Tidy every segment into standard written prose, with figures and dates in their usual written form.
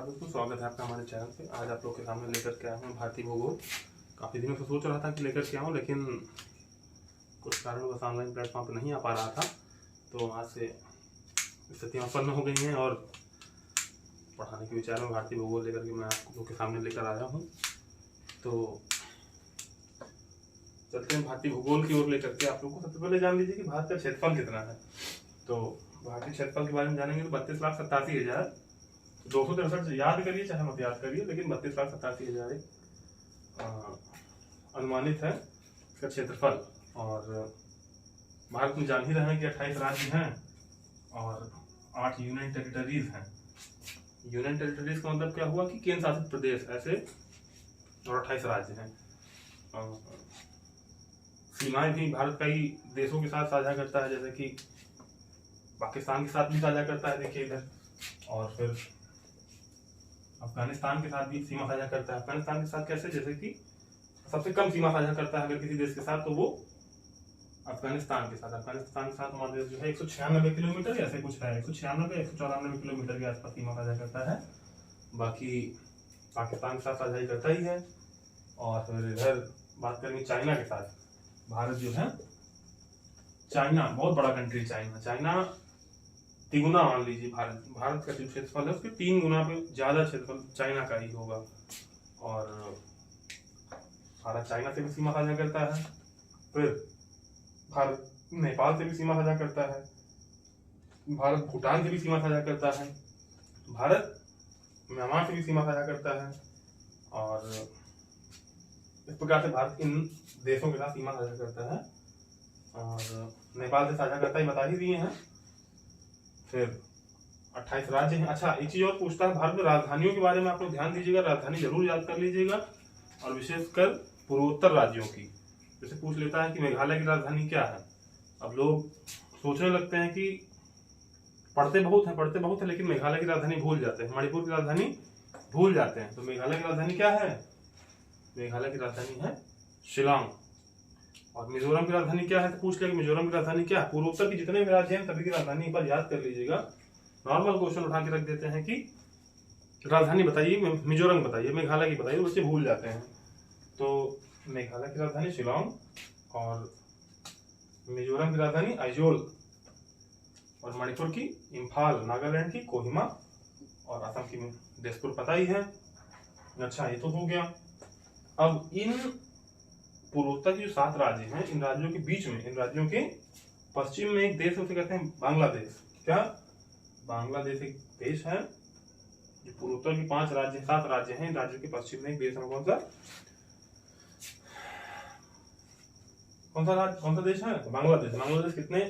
नमस्कार दोस्तों, स्वागत है आपका हमारे चैनल पे। आज आप लोग के सामने लेकर के आया हूँ भारतीय भूगोल। काफ़ी दिनों से सोच रहा था कि लेकर के आऊँ, लेकिन कुछ कारणों ऑनलाइन प्लेटफॉर्म पर नहीं आ पा रहा था। तो आज से स्थितियाँ उत्पन्न हो गई हैं और पढ़ाने के विचार में भारतीय भूगोल लेकर के मैं आप लोग के सामने लेकर आया हूँ। तो चलते हैं भारतीय भूगोल की ओर लेकर के। आप लोग को सबसे पहले जान लीजिए कि भारत का क्षेत्रफल कितना है। तो भारतीय क्षेत्रफल के बारे में जानेंगे तो 32,87,263 याद करिए, चाहे मत याद करिए, लेकिन 32,87,000 अनुमानित है इसका क्षेत्रफल। और भारत में जान ही रहे हैं कि 28 राज्य हैं और 8 यूनियन टेरिटरीज हैं। यूनियन टेरिटरीज का मतलब क्या हुआ कि केंद्र शासित प्रदेश ऐसे, और 28 राज्य हैं। सीमाएं भी भारत कई देशों के साथ साझा करता है, जैसे कि पाकिस्तान के साथ भी साझा करता है, देखिए इधर, और फिर अफगानिस्तान के साथ भी सीमा साझा करता है। अफगानिस्तान के साथ कैसे, जैसे कि सबसे कम सीमा साझा करता है अगर किसी देश के साथ, तो वो अफगानिस्तान के साथ। अफगानिस्तान के साथ हमारा देश जो है 196 किलोमीटर ऐसे कुछ है, 196 194 किलोमीटर के आसपास सीमा साझा करता है। बाकी पाकिस्तान के साथ साझा ही करता ही है। और फिर इधर बात करेंगे चाइना के साथ। भारत जो है, चाइना बहुत बड़ा कंट्री, चाइना तिगुना मान लीजिए। भारत का जो क्षेत्रफल है उसके 3 गुना पे ज्यादा क्षेत्रफल चाइना का ही होगा। और भारत चाइना से भी सीमा साझा करता है। फिर भारत नेपाल से भी सीमा साझा करता है। भारत भूटान से भी सीमा साझा करता है। भारत म्यांमार से भी सीमा साझा करता है। और इस प्रकार से भारत इन देशों के साथ सीमा साझा करता है। और नेपाल से साझा करता ही बता ही दिए हैं। फिर 28 राज्य हैं। अच्छा, एक चीज और पूछता है भारत में राजधानियों के बारे में, आप लोग ध्यान दीजिएगा, राजधानी जरूर याद कर लीजिएगा, और विशेषकर पूर्वोत्तर राज्यों की। जैसे पूछ लेता है कि मेघालय की राजधानी क्या है। अब लोग सोचने लगते हैं कि पढ़ते बहुत है, लेकिन मेघालय की राजधानी भूल जाते हैं, मणिपुर की राजधानी भूल जाते हैं। तो मेघालय की राजधानी क्या है? मेघालय की राजधानी है शिलांग। और मिजोरम की राजधानी क्या है, तो पूछ लिया कि मिजोरम की राजधानी क्या है। पूर्वोत्तर की जितने भी राज्य हैं सभी की राजधानी एक बार याद कर लीजिएगा। नॉर्मल क्वेश्चन उठा के रख देते हैं कि राजधानी बताइए, मिजोरम बताइए, मेघालय की बताइए, बच्चे भूल जाते हैं। तो मेघालय की राजधानी शिलांग, और मिजोरम की राजधानी आइजोल, और मणिपुर की इम्फाल, नागालैंड की कोहिमा, और असम की दिसपुर, पता ही है। अच्छा, ये तो हो गया। अब इन पूर्वोत्तर के जो 7 राज्य हैं, इन राज्यों के बीच में, इन राज्यों के पश्चिम में एक देश, उसे कहते हैं बांग्लादेश। क्या? बांग्लादेश एक देश है। जो पूर्वोत्तर की 7 राज्य हैं, इन राज्यों के पश्चिम में एक देश है। कौन सा देश है? बांग्लादेश। बांग्लादेश कितने,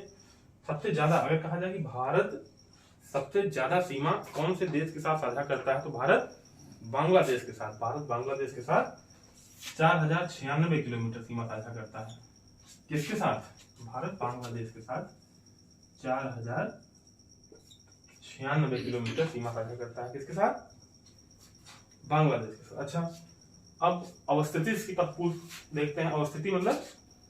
सबसे ज्यादा, अगर कहा जाए कि भारत सबसे ज्यादा सीमा कौन से देश के साथ साझा करता है, तो भारत बांग्लादेश के साथ। भारत बांग्लादेश के साथ 4096 किलोमीटर सीमा साझा करता है। किसके साथ? भारत बांग्लादेश के साथ 4096 किलोमीटर सीमा साझा करता है। किसके साथ? बांग्लादेश के साथ। अच्छा, अब अवस्थिति इसकी देखते हैं। अवस्थिति मतलब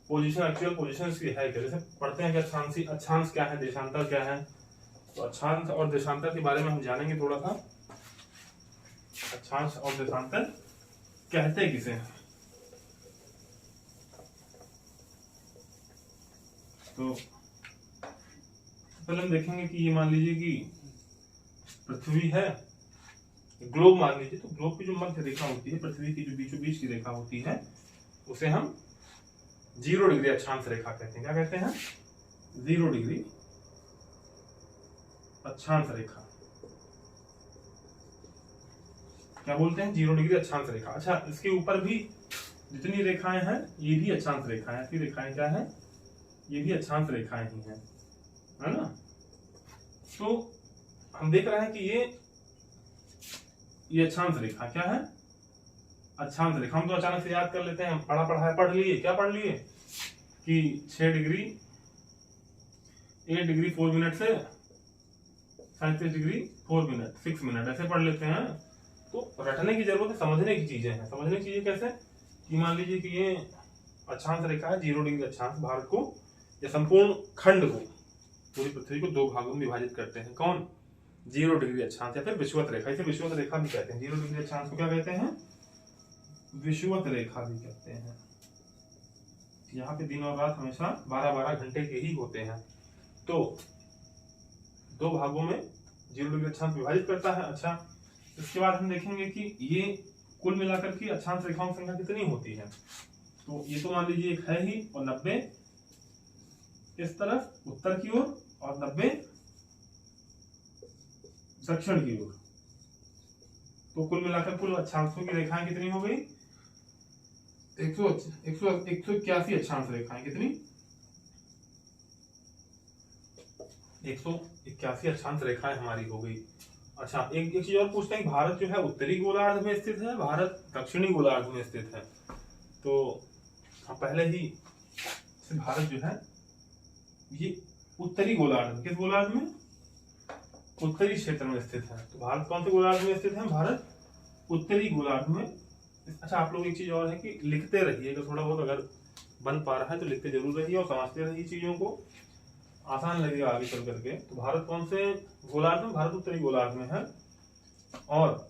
पोजीशन, एक्चुअल पोजीशन इसकी है क्या। जैसे पढ़ते हैं कि अक्षांश क्या है, देशांतर क्या है। तो अक्षांश और देशांतर के बारे में हम जानेंगे थोड़ा सा। अक्षांश और देशांतर कहते किसे हैं? तो पहले हम देखेंगे कि ये मान लीजिए कि पृथ्वी है, ग्लोब मान लीजिए। तो ग्लोब की जो मध्य रेखा होती है, पृथ्वी की जो बीचों बीच की रेखा होती है, उसे हम 0 डिग्री अक्षांश रेखा कहते हैं। क्या कहते हैं? 0 डिग्री अक्षांश रेखा। क्या बोलते हैं? 0 डिग्री अक्षांश रेखा। अच्छा, इसके ऊपर भी जितनी रेखाएं हैं, ये भी अक्षांश रेखाएं। ऐसी रेखाएं क्या है? ये भी अक्षांश रेखाएं ही हैं, है ना। तो हम देख रहे हैं कि ये अक्षांश रेखा क्या है? अक्षांश रेखा। हम तो अचानक से याद कर लेते हैं, पढ़ लिए। क्या पढ़ लिए? कि 8 डिग्री 4 मिनट से 37 डिग्री 4 मिनट 6 मिनट ऐसे पढ़ लेते हैं। तो रटने की जरूरत है, समझने की चीजें हैं। समझने की चीजें कैसे? कि मान लीजिए कि ये अक्षांश रेखा है, 0 डिग्री अक्षांश, भारत को या संपूर्ण खंड को, पूरी पृथ्वी को 2 भागों में विभाजित करते हैं। कौन? 0 डिग्री अक्षांश या फिर विषुवत रेखा, इसे विषुवत रेखा भी कहते हैं। 0 डिग्री अक्षांश को क्या कहते हैं? विषुवत रेखा भी कहते हैं। यहाँ पे दिन और रात हमेशा 12-12 घंटे के ही होते हैं। तो 2 भागों में 0 डिग्री अक्षांश विभाजित करता है। अच्छा, इसके बाद हम देखेंगे कि ये कुल मिलाकर के अक्षांश रेखाओं की संख्या कितनी होती है। तो ये तो मान लीजिए एक है ही, और 90 इस तरफ उत्तर की ओर और 90 दक्षिण की ओर। तो कुल मिलाकर कुल अक्षांशों की रेखाएं कितनी हो गई? 181 अक्षांश रेखाएं। कितनी? 181 अक्षांश रेखाएं हमारी हो गई। अच्छा, एक चीज और पूछते हैं, भारत जो है उत्तरी गोलार्ध में स्थित है, भारत दक्षिणी गोलार्ध में स्थित है। तो हम पहले ही भारत जो है ये उत्तरी गोलार्ध में, किस गोलार्ध में? उत्तरी क्षेत्र में स्थित है। तो भारत कौन से गोलार्ध में स्थित है? भारत उत्तरी गोलार्ध में। अच्छा, आप लोग एक चीज और है कि लिखते रहिए, अगर थोड़ा बहुत अगर बन पा रहा है तो लिखते जरूर रहिए और समझते रहिए चीजों को, आसान लगेगा आगे चल करके। तो भारत कौन से गोलार्ध में? भारत उत्तरी गोलार्ध में है। और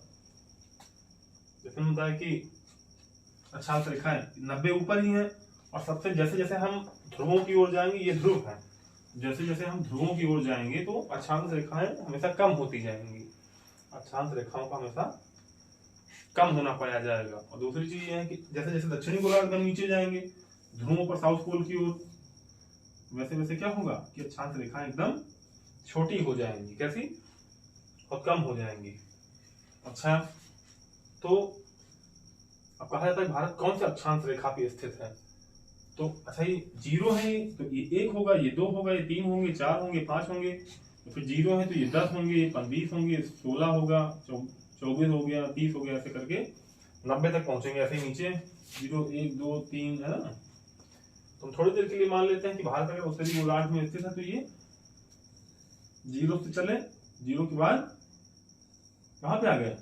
जैसे बताया कि अक्षांश रेखाएं 90 ऊपर ही है, और सबसे जैसे जैसे हम ध्रुवों की ओर जाएंगे, ये ध्रुव है, जैसे जैसे हम ध्रुवों की ओर जाएंगे तो अक्षांश रेखाएं हमेशा कम होती जाएंगी। अक्षांश रेखाओं का हमेशा कम होना पाया जाएगा। और दूसरी चीज ये है कि जैसे जैसे दक्षिणी गोलार्ध में नीचे जाएंगे ध्रुवों पर, साउथ पोल की ओर, वैसे वैसे क्या होगा कि अक्षांश रेखाएं एकदम छोटी हो जाएंगी। कैसी? और कम हो जाएंगी। अच्छा, तो अब कहा जाता है भारत कौन से अक्षांश रेखा पे स्थित है। तो अच्छा, ये 0 है तो ये 1 होगा, ये 2 होगा, ये 3 होंगे, 4 होंगे, 5 होंगे। तो फिर 0 है तो ये 10 होंगे, ये 20 होंगे, 16 होगा, 24 हो गया, 30 हो गया, ऐसे करके 90 तक पहुंचेंगे। ऐसे ही नीचे 0, 1, 2, 3 है ना। तो हम थोड़ी देर के लिए मान लेते हैं कि भारत अगर उत्तरी गोलार्ध में स्थित है तो ये 0 से चले, 0 के बाद कहां पे आ गए?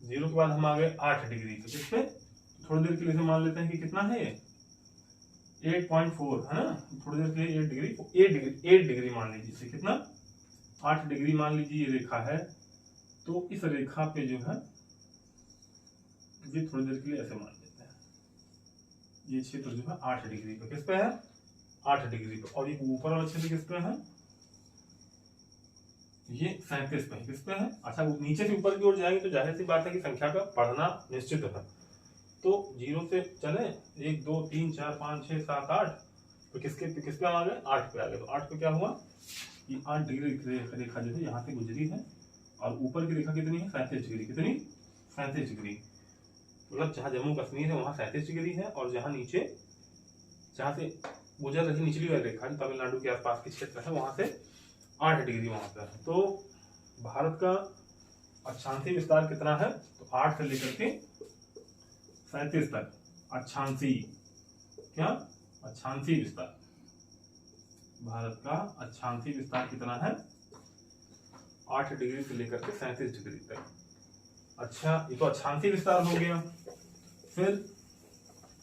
0 के बाद हम आ गए 8 डिग्री। तो किस पे? थोड़ी देर के लिए मान लेते हैं कि कितना है ये? 8.4 है ना। थोड़ी देर के लिए 8 डिग्री मान लीजिए। इसे कितना? 8 डिग्री मान लीजिए ये रेखा है। तो इस रेखा पे जो है ये थोड़ी देर के लिए ऐसे मान लेते हैं, ये क्षेत्र जो है 8 डिग्री पे। किस पे है? 8 डिग्री पे। और ये ऊपर वाला क्षेत्र किस पे है? ये 37 पे है। किस पे है? अच्छा, नीचे से ऊपर की ओर जाएंगे तो जाहिर सी बात है कि संख्या का पढ़ना निश्चित है। तो 0 से चले 1, 2, 3, 4, 5, 6, 7, 8, तो किस पे आ गए? 8 पे आ गए। तो 8 पे क्या हुआ कि 8 डिग्री रेखा जो है यहाँ से गुजरी है, और ऊपर की रेखा कितनी है? 37 डिग्री। कितनी? 37 डिग्री। मतलब जहाँ जम्मू कश्मीर है वहां 37 डिग्री है, और जहाँ नीचे, जहाँ से गुजर रही निचली वाली रेखा तमिलनाडु के आसपास के क्षेत्र है, वहां से 8 डिग्री वहां पर है। तो भारत का अक्षांशीय विस्तार कितना है? तो 8 से लेकर के 37 तक अक्षांशीय, क्या? अक्षांशीय विस्तार। भारत का अक्षांशीय विस्तार कितना है? 8 डिग्री से लेकर के 37 डिग्री तक। अच्छा, ये तो अक्षांशीय विस्तार हो गया। फिर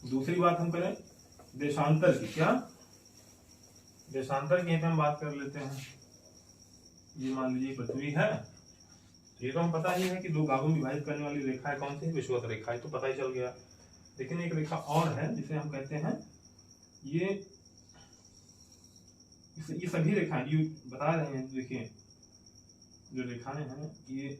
दूसरी बात हम करें देशांतर की। क्या? देशांतर की हम बात कर लेते हैं। ये मान लीजिए पृथ्वी है, ये तो हम पता ही है कि 2 भागों में विभाजित करने वाली रेखा है कौन सी? विषुवत रेखा है, तो पता ही चल गया। लेकिन एक रेखा और है जिसे हम कहते हैं, ये सभी रेखाएं ये बता रहे हैं। देखिए जो रेखाएं हैं ये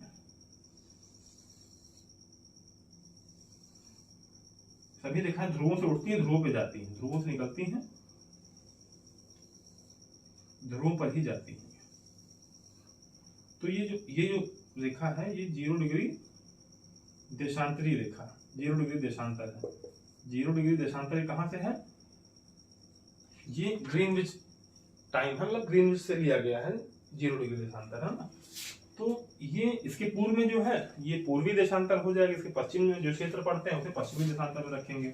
सभी रेखाएं ध्रुवों से उठती हैं, ध्रुवों पे जाती हैं, ध्रुवों से निकलती हैं, ध्रुवों पर ही जाती हैं। तो ये जो रेखा है ये 0 डिग्री देशांतरी रेखा, 0 डिग्री देशांतर है। 0 डिग्री देशांतर कहां से है? ये ग्रीनविच टाइम है, मतलब ग्रीनविच से लिया गया है 0 डिग्री देशांतर, है ना। तो ये इसके पूर्व में जो है ये पूर्वी देशांतर हो जाएगा, इसके पश्चिम में जो क्षेत्र पड़ते हैं उसे पश्चिमी देशांतर में रखेंगे।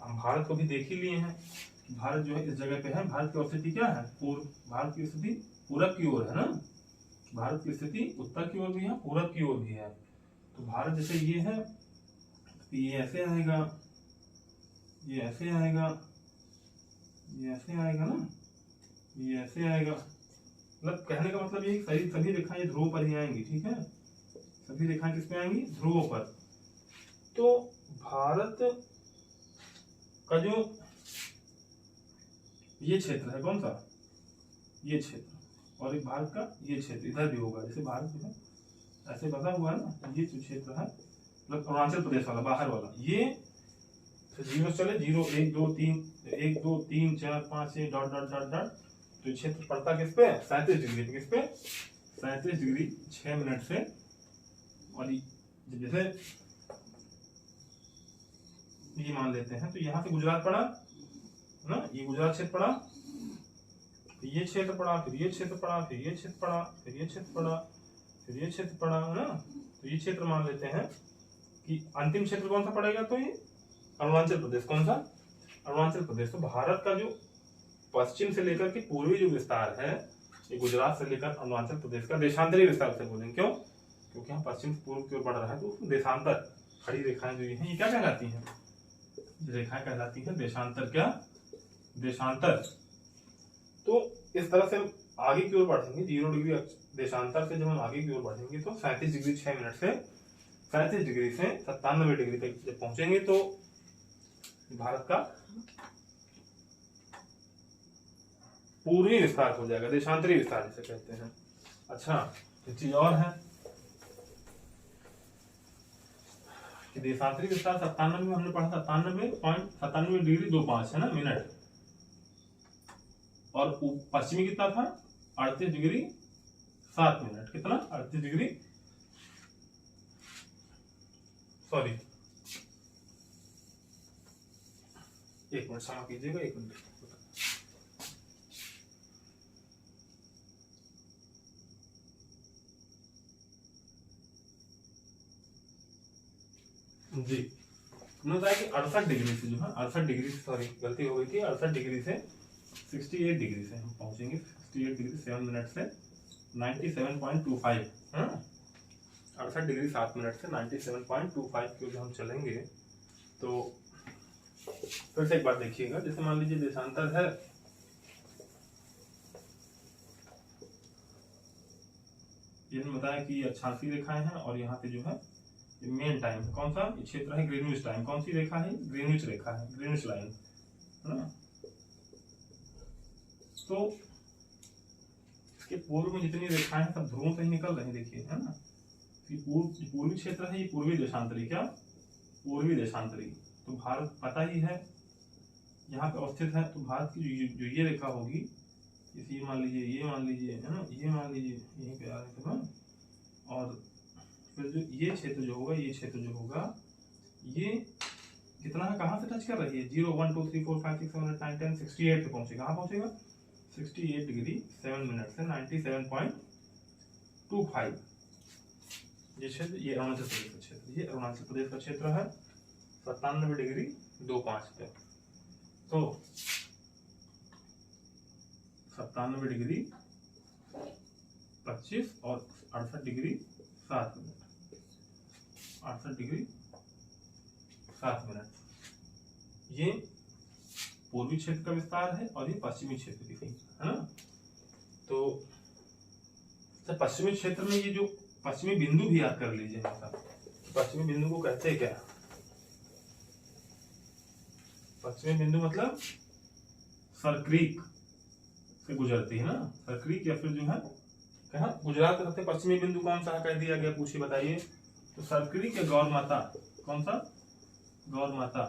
हम भारत को भी देख ही लिए हैं, भारत जो है इस जगह पे है। भारत की स्थिति क्या है? पूर्व। भारत की स्थिति पूरब की ओर है ना। भारत की स्थिति उत्तर की ओर भी है, पूरब की ओर भी है। तो भारत जैसे ये है, ये ऐसे आएगा, ये ऐसे आएगा, ये ऐसे आएगा ना, ये ऐसे आएगा, मतलब कहने का मतलब ये सही सभी रेखाएं ध्रुव पर ही आएंगी, ठीक है, सभी रेखाएं किस पे आएंगी, ध्रुवों पर। तो भारत का जो ये क्षेत्र है कौन सा, ये क्षेत्र, और एक भारत का ये क्षेत्र इधर भी होगा, जैसे भारत जो है ऐसे बना हुआ है ना, ये जो क्षेत्र है मतलब अरुणाचल प्रदेश वाला बाहर वाला, ये तो जीरो चले, 0 1 2 3 1 2 3 4 5 6 डॉट डॉट डॉट डॉट, तो ये क्षेत्र पड़ता किस पे, 37 डिग्री पे, किस पे, 37 डिग्री 6 मिनट से। और जैसे ये मान लेते हैं, तो यहाँ से गुजरात पड़ा ना, ये गुजरात क्षेत्र पड़ा, फिर ये क्षेत्र पड़ा, फिर ये क्षेत्र पड़ा, फिर ये क्षेत्र पड़ा, फिर ये क्षेत्र पड़ा, फिर ये क्षेत्र पड़ा ना, तो ये क्षेत्र मान लेते हैं कि अंतिम क्षेत्र कौन सा पड़ेगा, तो ये अरुणाचल प्रदेश, कौन सा, अरुणाचल प्रदेश। तो भारत का जो पश्चिम से लेकर के पूर्वी जो विस्तार है, ये गुजरात से लेकर अरुणाचल प्रदेश का देशांतरी विस्तार से बोलेंगे, क्यों, क्योंकि हम पश्चिम से पूर्व की ओर बढ़ रहा है, तो देशांतर खड़ी रेखाएं जो है ये क्या कहलाती हैं, रेखाएं कहलाती हैं देशांतर, क्या, देशांतर। तो इस तरह से हम आगे की ओर बढ़ेंगे, 0 डिग्री देशांतर से जब हम आगे की ओर बढ़ेंगे तो 37 डिग्री 6 मिनट से 37 डिग्री से 97 डिग्री तक जब पहुंचेंगे तो भारत का पूर्वी विस्तार हो जाएगा, देशांतरी विस्तार जिसे कहते हैं। अच्छा, एक चीज और है कि देशांतरी विस्तार 97 में हमने पढ़ा 97.97 डिग्री 25 है ना मिनट, और पश्चिमी कितना था 38 डिग्री 7 मिनट, कितना 38 डिग्री, सॉरी 1 मिनट क्षमा कीजिएगा, 1 मिनट। जी, हमने बताया कि 68 डिग्री से जो है 68 डिग्री, सॉरी गलती हो गई थी, 68 डिग्री से 68 डिग्री से हम पहुंचेंगे, 68 डिग्री 7 मिनट से 97.25, हाँ 68 डिग्री 7 मिनट से 97.25 की ओर हम चलेंगे। तो फिर से एक बात देखिएगा, जैसे मान लीजिए देशांतर है, ये बताया कि 88 रेखाएं हैं, और यहाँ पे जो है मेन टाइम कौन सा, ये क्षेत्र है ग्रीनविच टाइम, कौन सी रेखा है, ग्रीनविच रेखा है, ग्रीनविच लाइन है ना। तो इसके पूर्व में जितनी रेखाएं हैं सब ध्रुवों से ही निकल रही, देखिए है ना, पूर्वी क्षेत्र है, ये पूर्वी देशांतरी, क्या, पूर्वी देशांतरी। तो भारत पता ही है यहाँ पे अवस्थित है, तो भारत की जो ये रेखा होगी, इसी मान लीजिए, ये मान लीजिए है ना, ये मान लीजिए यहीं पे आ रहे थे ना, और फिर जो ये क्षेत्र जो होगा, ये क्षेत्र जो होगा, ये कितना है, कहाँ से टच कर रही है, 0 1 2 3 4 5 6 7 8 9 10 68 पे पहुंचेगा, कहाँ पहुंचेगा, 68 डिग्री 7 मिनट से 97.25। ये क्षेत्र, ये अरुणाचल प्रदेश का क्षेत्र, ये अरुणाचल प्रदेश का क्षेत्र है 97 डिग्री 25 पे। तो 97 डिग्री 25 और 68 डिग्री 7 मिनट, 68 डिग्री 7 मिनट, ये पूर्वी क्षेत्र का विस्तार है और ये पश्चिमी क्षेत्र की है ना। तो पश्चिमी क्षेत्र में ये जो पश्चिमी बिंदु भी याद कर लीजिए, पश्चिमी बिंदु को कहते हैं क्या, पश्चिमी बिंदु मतलब सरक्रीक से गुजरती है ना, सरक्रीक, या फिर जो है कहा गुजरात का सबसे पश्चिमी बिंदु कौन सा है कह दिया गया, पूछिए बताइए। तो सरक्रीक या गौर माता, कौन सा, गौर माता।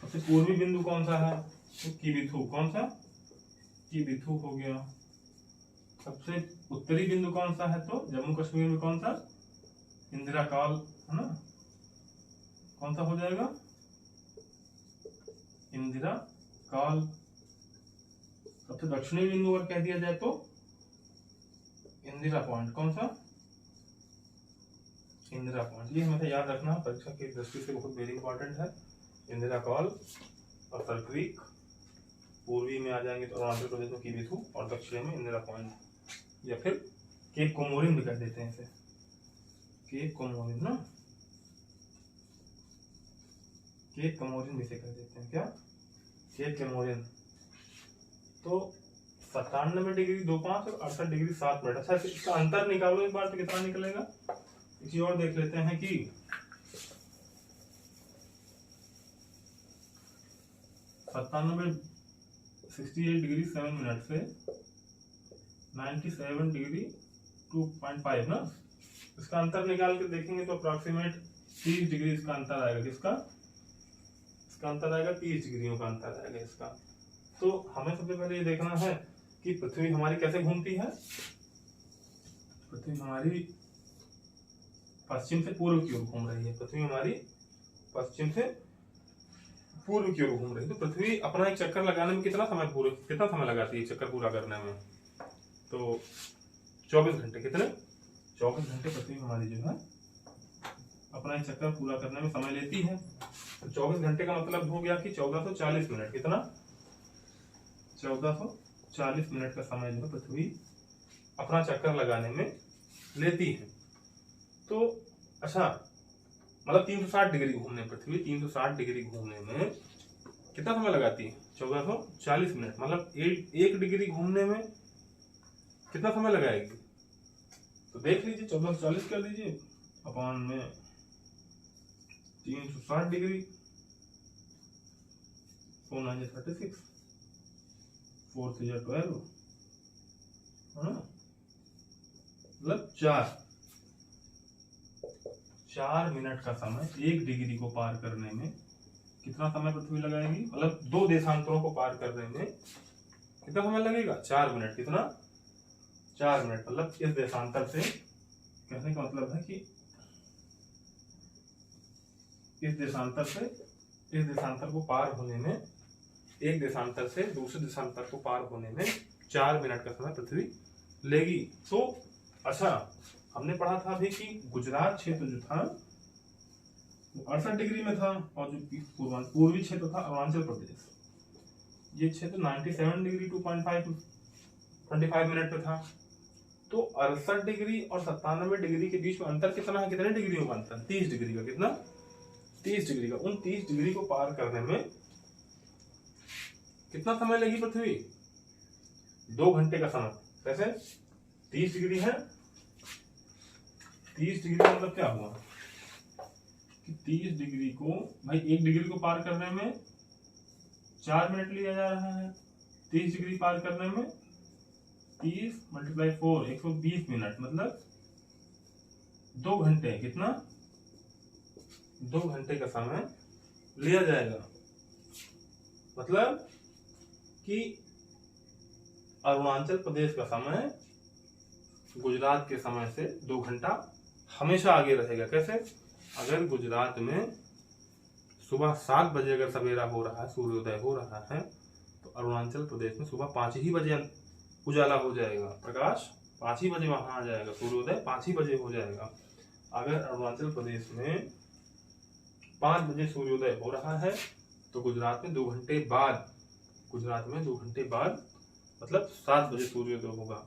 सबसे पूर्वी बिंदु कौन सा है, तो किबिथु, कौन सा, किबिथु हो गया। सबसे उत्तरी बिंदु कौन सा है, तो जम्मू कश्मीर में कौन सा, इंदिरा कॉल है ना, कौन सा हो जाएगा, इंदिरा कॉल। सबसे दक्षिणी बिंदु अगर कह दिया जाए तो इंदिरा पॉइंट, कौन सा, इंदिरा पॉइंट। ये हमें याद रखना परीक्षा की दृष्टि से बहुत वेरी इंपॉर्टेंट है। इंदिरा कॉल और सरक्रीक, पूर्वी में आ जाएंगे तो अरुणाचल प्रदेश में किबिथु, और दक्षिण में इंदिरा पॉइंट, या फिर केप कोमोरिन भी कह देते हैं इसे, केप कोमोरिन ना, केप कोमोरिन भी से कह देते हैं क्या, केप कोमोरिन। तो 97 डिग्री 25 और 68 डिग्री 7 मिनट। अच्छा इसका अंतर निकालो एक बार तो कितना निकलेगा। एक चीज और देख लेते हैं कि 68 डिग्री 7 मिनट से 97 डिग्री 2.5 ना, इसका अंतर निकाल के देखेंगे तो अप्रोक्सीमेट 30 डिग्री इसका अंतर आएगा। किसका? इसका अंतर आएगा 30 डिग्रियों का अंतर आएगा इसका। तो हमें सबसे पहले ये देखना है कि पृथ्वी हमारी कैसे घूमती है। पृथ्वी हमारी पश्चिम से पूर्व की ओर घूम रही है। पृथ्वी हमारी पश्चिम से पूर्व की ओर घूम रही है। तो पृथ्वी अपना एक चक्कर लगाने में कितना समय लगाती है चक्कर पूरा करने में? तो 24 घंटे। कितने? 24 घंटे पृथ्वी हमारी जो है अपना एक चक्कर पूरा करने में समय लेती है। तो 24 घंटे का मतलब हो गया कि 1440 मिनट। कितना? 1440 मिनट का समय जो है पृथ्वी अपना चक्कर लगाने में लेती है। तो अच्छा मतलब 360 डिग्री घूमने, पृथ्वी 360 डिग्री घूमने में कितना समय लगाती है? 1440 मिनट। मतलब एक डिग्री घूमने में कितना समय लगाएगी? तो देख लीजिए 1440 कर दीजिए अपॉन में 360 डिग्री 4 9 36 4 3 12 है ना, मतलब 4 मिनट का समय एक डिग्री को पार करने में कितना समय पृथ्वी लगाएगी? मतलब 2 देशांतरों को पार करने में कितना समय लगेगा? 4 मिनट। कितना? 4 मिनट। मतलब इस देशांतर से, कहने का मतलब है कि इस देशांतर को पार होने में, एक देशांतर से दूसरे देशांतर को पार होने में 4 मिनट का समय पृथ्वी लेगी। तो अच्छा हमने पढ़ा था अभी कि गुजरात क्षेत्र जो था वो 68 डिग्री में था और जो पूर्वी क्षेत्र था अरुणाचल प्रदेश, ये क्षेत्र 97 डिग्री 2.5 मिनट में था। तो 68 डिग्री और 97 डिग्री के बीच में अंतर कितना है? कितने डिग्रियों का अंतर? 30 डिग्री का। कितना? 30 डिग्री का। उन 30 डिग्री को पार करने में कितना समय लगी पृथ्वी? 2 घंटे का समय। कैसे? 30 डिग्री है, 30 डिग्री का मतलब क्या हुआ कि 30 डिग्री को भाई 1 डिग्री को पार करने में 4 मिनट लिया जा रहा है। 30 डिग्री पार करने में 30 × 4 120 मिनट, मतलब 2 घंटे। कितना? 2 घंटे का समय लिया जाएगा। मतलब कि अरुणाचल प्रदेश का समय गुजरात के समय से 2 घंटा हमेशा आगे रहेगा। कैसे? अगर गुजरात में सुबह 7 बजे अगर सवेरा हो रहा है, सूर्योदय हो रहा है, तो अरुणाचल प्रदेश में सुबह 5 ही बजे उजाला हो जाएगा। प्रकाश 5 ही बजे वहां आ जाएगा, सूर्योदय 5 ही बजे हो जाएगा। अगर अरुणाचल प्रदेश में 5 बजे सूर्योदय हो रहा है तो गुजरात में 2 घंटे बाद, मतलब 7 बजे सूर्योदय होगा।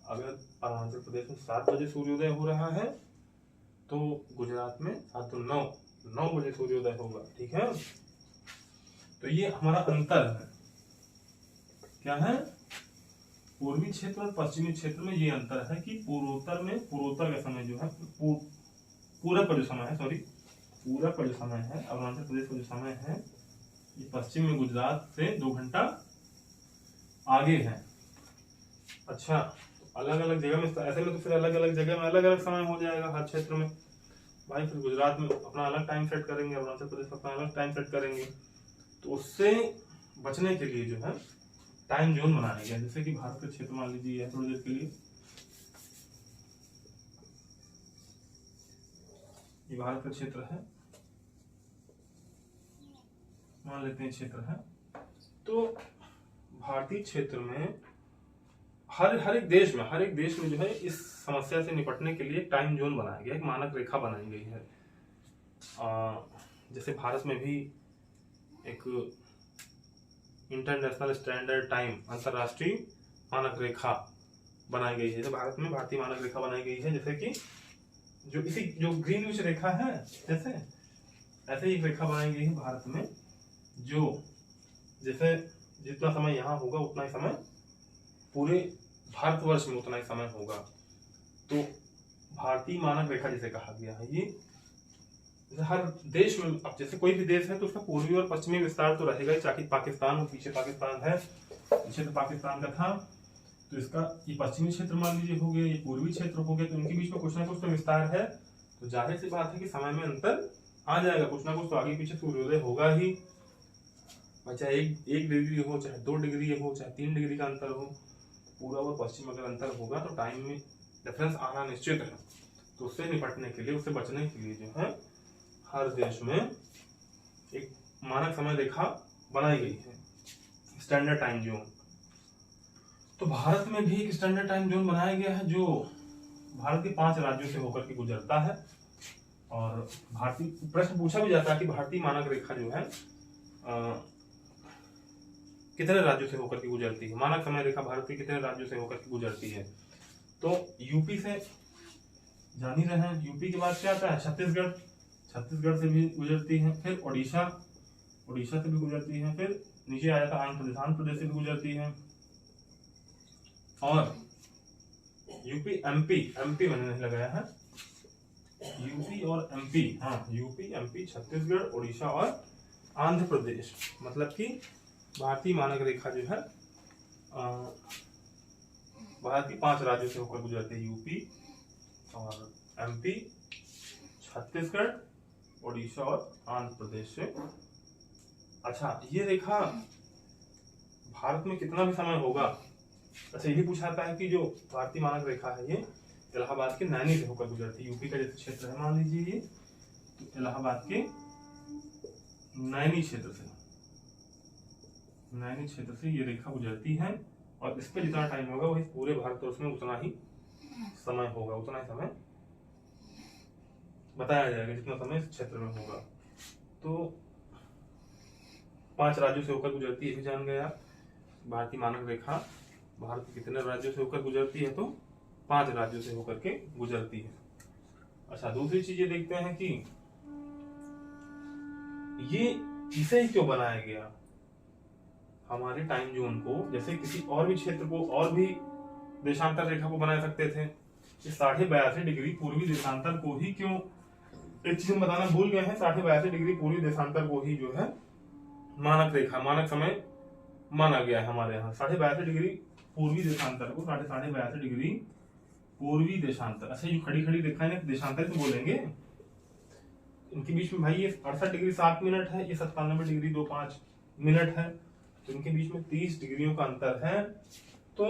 अगर अरुणाचल प्रदेश में 7 बजे सूर्योदय हो रहा है तो गुजरात में 7 तो 9 बजे सूर्योदय होगा। ठीक है, तो ये हमारा अंतर है। क्या है? पूर्वी क्षेत्र और पश्चिमी क्षेत्र में ये अंतर है कि पूर्वोत्तर का समय जो है, पूरब का जो समय है, अरुणाचल प्रदेश का जो समय है, ये पश्चिम में गुजरात से 2 घंटा आगे है। अच्छा, अलग अलग जगह में ऐसे में तो फिर अलग अलग जगह में अलग अलग समय हो जाएगा हर क्षेत्र में। भाई फिर गुजरात में अपना अलग टाइम सेट करेंगे, अरुणाचल प्रदेश में अपना अलग टाइम सेट करेंगे। तो उससे बचने के लिए जो है टाइम जोन बनाया गया। जैसे कि भारत का क्षेत्र मान लीजिए थोड़ी देर के लिए, ये भारत का क्षेत्र है, मान लेते हैं क्षेत्र है। तो भारतीय क्षेत्र में हर एक देश में जो है इस समस्या से निपटने के लिए टाइम जोन बनाया गया, एक मानक रेखा बनाई गई है। जैसे भारत में भी एक इंटरनेशनल स्टैंडर्ड टाइम, अंतरराष्ट्रीय मानक रेखा बनाई गई है। तो भारत में भारतीय मानक रेखा बनाई गई है। जैसे कि जो ग्रीनविच रेखा है, जैसे ऐसे ही रेखा बनाई गई है भारत में, जो जैसे जितना समय यहाँ होगा उतना ही समय पूरे भारतवर्ष में उतना ही समय होगा। तो भारतीय मानक रेखा जिसे कहा गया है, ये हर देश में, अब जैसे कोई भी देश है तो उसका पूर्वी और पश्चिमी विस्तार तो रहेगा ही, चाहे पाकिस्तान हो, पीछे पाकिस्तान है, पीछे तो पाकिस्तान का था, तो इसका ये पश्चिमी क्षेत्र मान लीजिए हो गया, ये पूर्वी क्षेत्र हो गया, तो इनके बीच में कुछ ना कुछ तो विस्तार है। तो जाहिर सी बात है कि समय में अंतर आ जाएगा, कुछ ना कुछ तो आगे पीछे सूर्योदय होगा ही, चाहे एक डिग्री हो, चाहे 2 डिग्री हो, चाहे 3 डिग्री का अंतर हो, पूर्व और पश्चिम अगर अंतर होगा तो टाइम में डिफरेंस आना निश्चित है। तो उससे निपटने के लिए, उससे बचने के लिए जो है हर देश में एक मानक समय रेखा बनाई गई है, स्टैंडर्ड टाइम जोन। तो भारत में भी एक स्टैंडर्ड टाइम जोन बनाया गया है जो भारत के 5 राज्यों से होकर के गुजरता है। और भारतीय प्रश्न पूछा भी जाता है कि भारतीय मानक रेखा जो है कितने राज्यों से होकर के गुजरती है, मानक समय रेखा भारत के कितने राज्यों से होकर के गुजरती है। तो यूपी से जान ही रहे हैं, यूपी के बाद क्या आता है छत्तीसगढ़, छत्तीसगढ़ से भी गुजरती है, फिर उड़ीसा, उड़ीसा से भी गुजरती है, फिर नीचे आ जाता है आंध्र प्रदेश, आंध्र प्रदेश से भी गुजरती है, और यूपी एमपी, एमपी मैंने नहीं लगाया है, यूपी और एमपी, हाँ यूपी एमपी छत्तीसगढ़ उड़ीसा और आंध्र प्रदेश, मतलब कि भारतीय मानक रेखा जो है भारत के 5 राज्यों से होकर गुजरती है, यूपी और एमपी, छत्तीसगढ़, उड़ीसा और आंध्र प्रदेश से। अच्छा, ये रेखा भारत में कितना भी समय होगा, अच्छा यही पूछा जाता है कि जो भारतीय मानक रेखा है ये इलाहाबाद के नैनी से होकर गुजरती है। यूपी का जैसे क्षेत्र है मान लीजिए ये, तो इलाहाबाद के नैनी क्षेत्र से, नैनी क्षेत्र से ये रेखा गुजरती है, और इस पे जितना टाइम होगा वही पूरे भारतवर्ष में उतना ही समय होगा, उतना ही समय बताया जाएगा जितना समय इस क्षेत्र में होगा। तो 5 राज्यों से होकर गुजरती है, भी जान गए आप। भारतीय मानक रेखा भारत के कितने राज्यों से होकर गुजरती है, तो 5 राज्यों से होकर के गुजरती है। अच्छा, दूसरी चीज ये देखते हैं कि ये इसे क्यों बनाया गया, हमारे टाइम जोन को, जैसे किसी और भी क्षेत्र को और भी देशांतर रेखा को बना सकते थे, 82.5 डिग्री पूर्वी देशांतर को ही क्यों, एक चीज हम बताना भूल गए हैं, 82.5 डिग्री पूर्वी देशांतर को ही जो है मानक रेखा, मानक समय माना गया है हमारे यहाँ। 82.5 डिग्री पूर्वी देशांतर को, 82.5 डिग्री पूर्वी देशांतर, अच्छा ये खड़ी खड़ी रेखा है देशांतर तो बोलेंगे, इनके बीच में भाई ये 68 डिग्री 7 मिनट है, ये 97 डिग्री 25 मिनट है, तो इनके बीच में 30 डिग्रियों का अंतर है। तो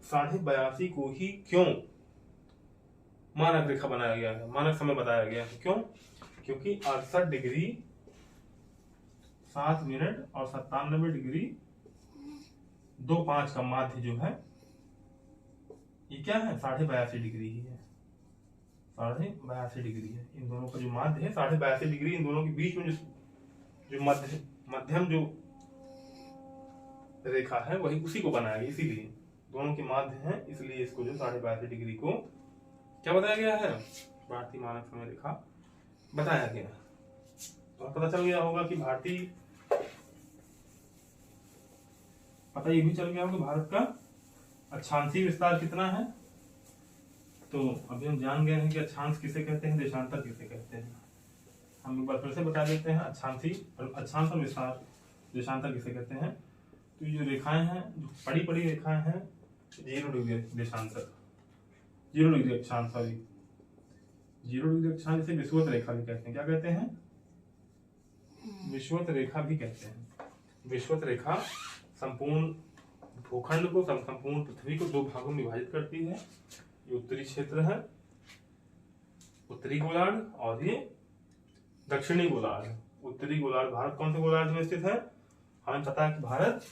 82.5 को ही क्यों मानक रेखा बनाया गया है, मानक समय बताया गया है, क्यों, क्योंकि 68 डिग्री 7 मिनट और 97 डिग्री 25 का माध्य जो है ये क्या है 82.5 डिग्री ही है, 82.5 डिग्री है, इन दोनों का जो माध्य है 82.5 डिग्री, इन दोनों के बीच में जो मध्यम जो रेखा है वही उसी को बनाया गया, इसीलिए दोनों के माध्य है, इसलिए इसको जो 82.5 डिग्री को क्या बताया गया है, भारतीय मानक समय रेखा बताया गया। तो पता चल गया होगा कि भारतीय, पता ये भी चल गया होगा भारत का अक्षांशीय विस्तार कितना है। तो अभी हम जान गए हैं कि अक्षांश किसे कहते हैं, देशांतर किसे कहते हैं। हम एक बार फिर से बता देते हैं, अक्षांश और विस्तार, देशांतर किसे कहते हैं। तो ये जो रेखाएं हैं, जो बड़ी बड़ी रेखाएं हैं, 0 डिग्री देशांतर, 0 डिग्री अक्षांश, सॉरी 0 डिग्री अक्षांश, इसे विषुवत रेखा भी कहते हैं। क्या कहते हैं, विषुवत रेखा भी कहते हैं। विषुवत रेखा संपूर्ण भूखंड को, संपूर्ण पृथ्वी को 2 भागों में विभाजित करती है। ये उत्तरी क्षेत्र है, उत्तरी गोलार्ध, और ये दक्षिणी गोलार्ध। उत्तरी गोलार्ध, भारत कौन से गोलार्ध में स्थित है, हमें पता है कि भारत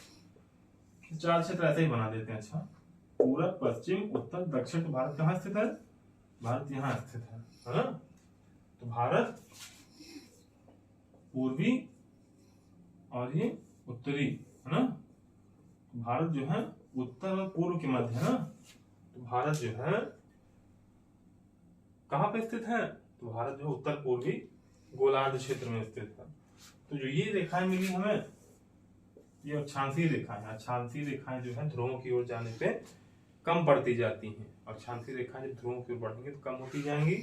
4 क्षेत्र ऐसे ही बना देते हैं। अच्छा, पूरब, पश्चिम, उत्तर, दक्षिण, तो भारत कहाँ स्थित है, भारत यहाँ स्थित है ना। तो भारत पूर्वी और ये उत्तरी है ना, भारत जो है उत्तर और पूर्व के मध्य है ना। तो भारत जो है कहाँ पे स्थित है, तो भारत जो उत्तर पूर्वी गोलार्ध क्षेत्र में स्थित है। तो जो ये रेखाएं मिली हमें, ये अक्षांशीय रेखाएं हैं। अक्षांशीय रेखाएं जो है ध्रुवों की ओर जाने पे कम बढ़ती जाती हैं। अक्षांशीय रेखाएं जब ध्रुवों की ओर बढ़ेंगी तो कम होती जाएंगी,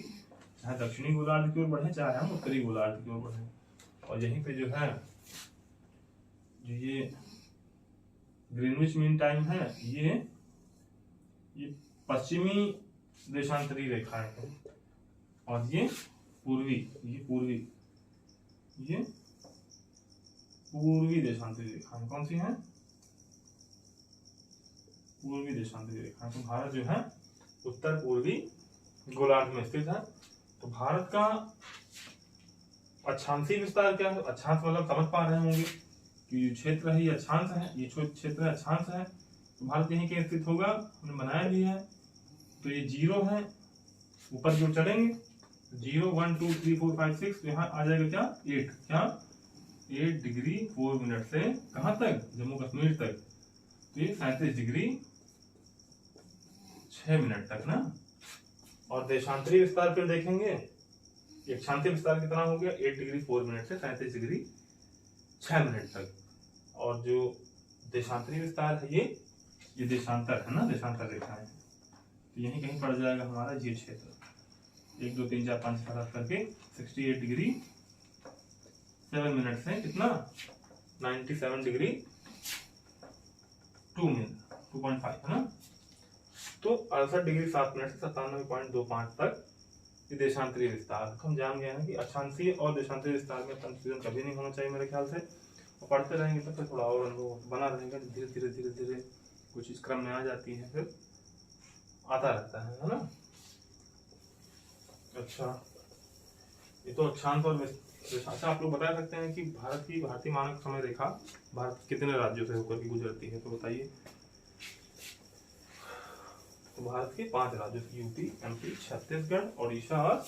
चाहे दक्षिणी गोलार्ध की ओर बढ़े चाहे हम उत्तरी गोलार्ध की ओर बढ़े। और यहीं पे जो है जो ये ग्रीनविच मीन टाइम है, ये पश्चिमी देशांतरी रेखाएं हैं, और ये पूर्वी देशांतरी रेखाएं कौन सी हैं? पूर्वी देशांतरी रेखाएं। तो भारत जो है उत्तर पूर्वी गोलार्ध में स्थित है। तो भारत का अक्षांशीय विस्तार क्या है? अक्षांश मतलब समझ पा रहे होंगे कि क्षेत्र है ये अक्षांश है, ये क्षेत्र है अक्षांश है। तो भारत यहीं कहीं स्थित होगा, हमने बनाया भी है। तो ये 0 है, ऊपर की ओर चलेंगे 0 1 2 3 4 5 6, तो यहाँ आ जाएगा क्या 8 डिग्री 4 मिनट से कहाँ तक? जम्मू कश्मीर तक। तो ये 37 डिग्री 6 मिनट तक ना। और देशांतरी विस्तार फिर देखेंगे, अक्षांशीय विस्तार कितना हो गया? 8 डिग्री 4 मिनट से 37 डिग्री 6 मिनट तक। और जो देशांतरी विस्तार है ये देशांतर है ना, देशांतर रेखा है। तो यहीं कहीं पड़ जाएगा हमारा ये क्षेत्र 1 2 3 4 5 6 7 करके 68 डिग्री 7 मिनट से कितना 97 डिग्री 2.5 है ना। तो 68 डिग्री 7 मिनट से 97.25 तक ये देशांतरीय विस्तार। हम जान गए हैं कि अक्षांशीय और देशांतरीय विस्तार में कंफ्यूजन कभी नहीं होना चाहिए मेरे ख्याल से। और पढ़ते रहेंगे तो फिर थोड़ा और अनुभव बना रहेगा, धीरे धीरे कुछ इस क्रम में आ जाती है, फिर आता रहता है ना। अच्छा, ये तो अक्षांश और अच्छा, आप लोग बता सकते हैं कि भारतीय मानक समय रेखा भारत कितने राज्यों से होकर के गुजरती है? तो बताइए। तो भारत के 5 राज्यों से, यूपी, एमपी, छत्तीसगढ़, ओडिशा और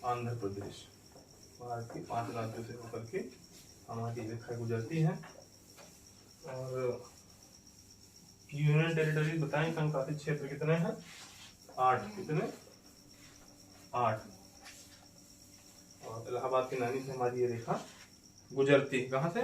आंध्र प्रदेश। भारत के 5 राज्यों से होकर के हमारी रेखा गुजरती है। और यूनियन टेरिटरी बताएं, संघशासित क्षेत्र कितने हैं? 8। कितने? 8। और इलाहाबाद की नैनी से हमारी ये रेखा गुजरती है। कहाँ से?